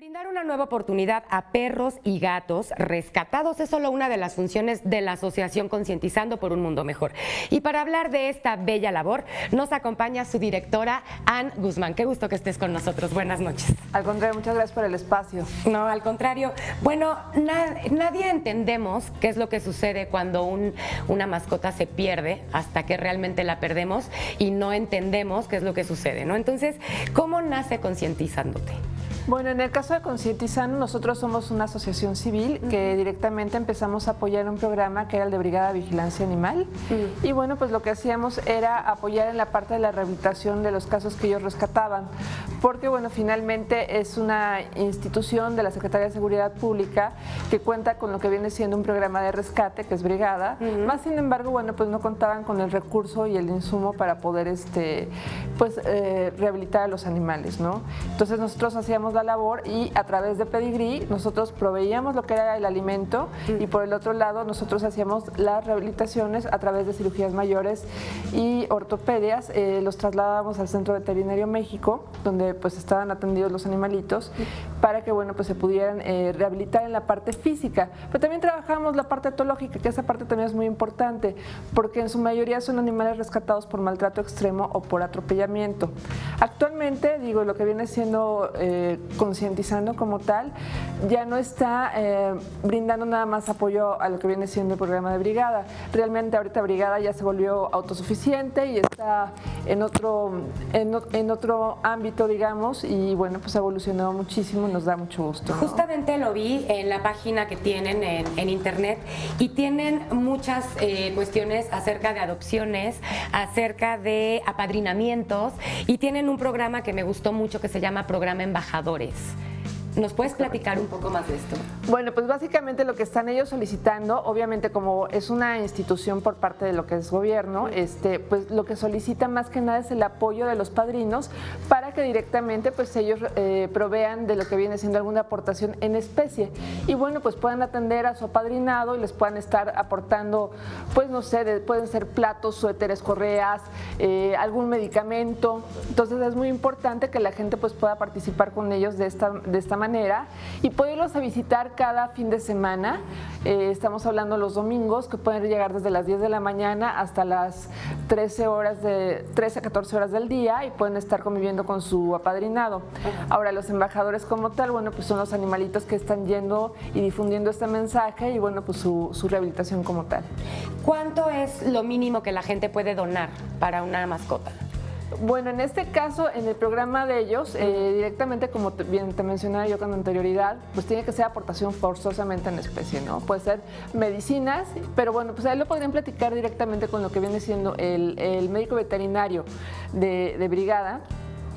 Brindar una nueva oportunidad a perros y gatos rescatados es solo una de las funciones de la Asociación Concientizando por un Mundo Mejor. Y para hablar de esta bella labor, nos acompaña su directora, Ann Guzmán. Qué gusto que estés con nosotros. Buenas noches. Al contrario, muchas gracias por el espacio. No, al contrario. Bueno, nadie entendemos qué es lo que sucede cuando una mascota se pierde hasta que realmente la perdemos y no entendemos qué es lo que sucede, ¿no? Entonces, ¿cómo nace Concientizándote? Bueno, en el caso de Concientizando, nosotros somos una asociación civil que directamente empezamos a apoyar un programa que era el de Brigada Vigilancia Animal. Y bueno, pues lo que hacíamos era apoyar en la parte de la rehabilitación de los casos que ellos rescataban, porque bueno, finalmente es una institución de la Secretaría de Seguridad Pública que cuenta con lo que viene siendo un programa de rescate, que es Brigada, más sin embargo, bueno, pues no contaban con el recurso y el insumo para poder rehabilitar a los animales, ¿no? Entonces nosotros hacíamos la labor y a través de Pedigrí nosotros proveíamos lo que era el alimento y por el otro lado nosotros hacíamos las rehabilitaciones a través de cirugías mayores y ortopedias, los trasladábamos al Centro Veterinario México, donde pues estaban atendidos los animalitos para que bueno, pues se pudieran rehabilitar en la parte física, pero también trabajamos la parte etológica, que esa parte también es muy importante porque en su mayoría son animales rescatados por maltrato extremo o por atropellamiento. Actualmente, digo, lo que viene siendo Concientizando como tal, ya no está brindando nada más apoyo a lo que viene siendo el programa de Brigada. Realmente ahorita Brigada ya se volvió autosuficiente y está en otro ámbito, digamos, y bueno, pues ha evolucionado muchísimo y nos da mucho gusto, ¿no? Justamente lo vi en la página que tienen en internet y tienen muchas cuestiones acerca de adopciones, acerca de apadrinamientos y tienen un programa que me gustó mucho que se llama Programa Embajadores. ¿Nos puedes platicar un poco más de esto? Bueno, pues básicamente lo que están ellos solicitando, obviamente como es una institución por parte de lo que es gobierno, pues lo que solicitan más que nada es el apoyo de los padrinos para que directamente pues ellos provean de lo que viene siendo alguna aportación en especie y bueno, pues puedan atender a su apadrinado y les puedan estar aportando, pues no sé, pueden ser platos, suéteres, correas, algún medicamento. Entonces es muy importante que la gente pues pueda participar con ellos de esta manera y poderlos a visitar cada fin de semana. Estamos hablando los domingos, que pueden llegar desde las 10 de la mañana hasta las 13 a 14 horas del día y pueden estar conviviendo con su apadrinado. Ahora, los embajadores como tal, bueno, pues son los animalitos que están yendo y difundiendo este mensaje y bueno, pues su rehabilitación como tal. ¿Cuánto es lo mínimo que la gente puede donar para una mascota? Bueno, en este caso, en el programa de ellos, directamente, como bien te mencionaba yo con anterioridad, pues tiene que ser aportación forzosamente en especie, ¿no? Puede ser medicinas, pero bueno, pues ahí lo podrían platicar directamente con lo que viene siendo el médico veterinario de Brigada.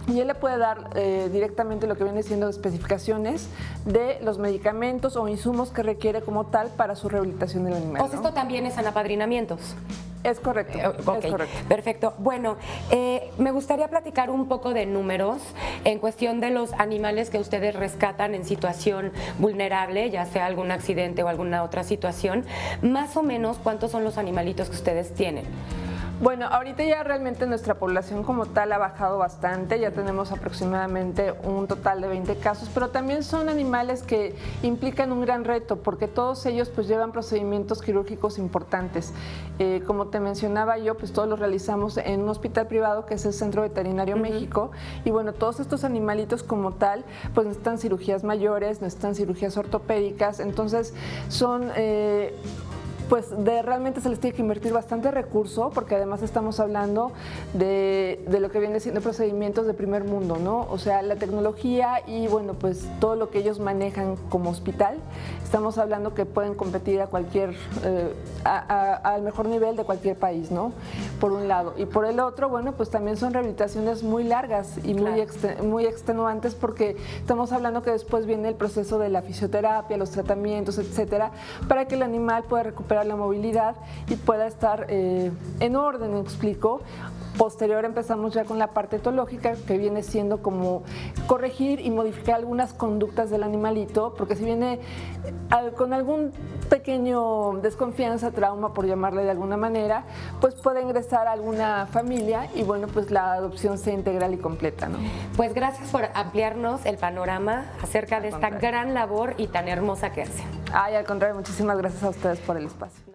Y él le puede dar directamente lo que viene siendo especificaciones de los medicamentos o insumos que requiere como tal para su rehabilitación del animal. O sea, esto también es en apadrinamientos. Es correcto, okay, es correcto. Perfecto. Bueno, me gustaría platicar un poco de números en cuestión de los animales que ustedes rescatan en situación vulnerable, ya sea algún accidente o alguna otra situación. Más o menos, ¿cuántos son los animalitos que ustedes tienen? Bueno, ahorita ya realmente nuestra población como tal ha bajado bastante, ya tenemos aproximadamente un total de 20 casos, pero también son animales que implican un gran reto porque todos ellos pues llevan procedimientos quirúrgicos importantes. Como te mencionaba yo, pues todos los realizamos en un hospital privado que es el Centro Veterinario México y bueno, todos estos animalitos como tal pues necesitan cirugías mayores, necesitan cirugías ortopédicas, entonces son... pues realmente se les tiene que invertir bastante recurso porque además estamos hablando de lo que viene siendo procedimientos de primer mundo, ¿no? O sea, la tecnología y bueno, pues todo lo que ellos manejan como hospital, estamos hablando que pueden competir a cualquier, al mejor nivel de cualquier país, ¿no? Por un lado. Y por el otro, bueno, pues también son rehabilitaciones muy largas y muy extenuantes porque estamos hablando que después viene el proceso de la fisioterapia, los tratamientos, etcétera, para que el animal pueda recuperar la movilidad y pueda estar en orden, me explico. Posterior empezamos ya con la parte etológica, que viene siendo como corregir y modificar algunas conductas del animalito, porque si viene con algún pequeño desconfianza, trauma, por llamarle de alguna manera, pues puede ingresar a alguna familia y bueno, pues la adopción sea integral y completa, ¿no? Pues gracias por ampliarnos el panorama acerca de esta gran labor y tan hermosa que hacen. Ay, al contrario, muchísimas gracias a ustedes por el espacio.